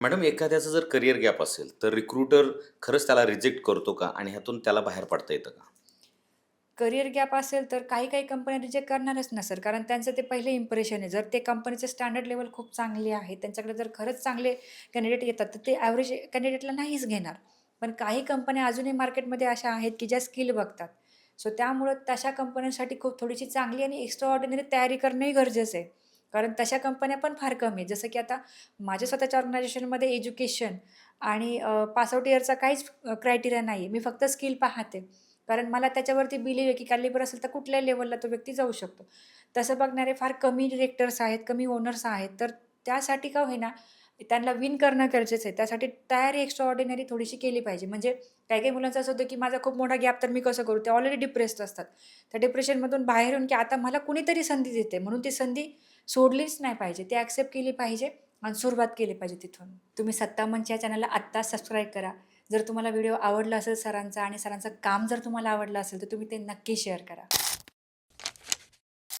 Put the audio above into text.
Madam एखाद्याचं जर career gap असेल, तर रिक्रुटर खरंच त्याला रिजेक्ट करतो का? आणि ह्यातून त्याला बाहेर पडता येतं का? करियर गॅप असेल तर काही-काही कंपन्या रिजेक्ट करणारच ना सर. कारण त्यांचं ते पहिलं इम्प्रेशन आहे. जर ते कंपनीचं स्टँडर्ड लेव्हल खूप चांगली आहे, त्यांच्याकडे जर खरंच चांगले कॅन्डिडेट येतात, तर ते ॲव्हरेज कॅन्डिडेटला नाहीच घेणार. पण काही कंपन्या अजूनही मार्केटमध्ये अशा आहेत, की ज्या स्किल बघतात. सो त्यामुळं तशा कंपन्यांसाठी खूप थोडीशी चांगली आणि एक्स्ट्रा ऑर्डिनरी तयारी करणंही गरजेचं आहे. कारण तशा कंपन्या पण फार कमी आहेत. जसं की आता माझ्या स्वतःच्या ऑर्गनायझेशनमध्ये एज्युकेशन आणि इयरचा काहीच क्रायटेरिया नाही आहे. मी फक्त स्किल पाहते. कारण मला त्याच्यावरती बिलीव्ह आहे, की कॅलिबर असेल तर कुठल्याही लेव्हलला तो व्यक्ती जाऊ शकतो. तसं बघणारे फार कमी डिरेक्टर्स आहेत, कमी ओनर्स आहेत. तर त्यासाठी का होईना त्यांना विन करणं गरजेचं आहे. त्यासाठी तयारी एक्स्ट्रा ऑर्डिनरी थोडीशी केली पाहिजे. म्हणजे काही-काही मुलांचं असं होतं, की माझा खूप मोठा गॅप तर मी कसं करू? ते ऑलरेडी डिप्रेस्ड असतात. त्या डिप्रेशनमधून बाहेर येऊन, की आता मला कुणीतरी संधी देते म्हणून ती संधी सोडलीच नाही पाहिजे. ती ॲक्सेप्ट केली पाहिजे आणि सुरुवात केली पाहिजे तिथून. तुम्ही सत्ता मंच या चॅनलला आत्ताच सबस्क्राईब करा. जर तुम्हाला व्हिडिओ आवडला असेल सरांचा आणि सरांचं काम जर तुम्हाला आवडलं असेल, तर तुम्ही ते नक्की शेअर करा.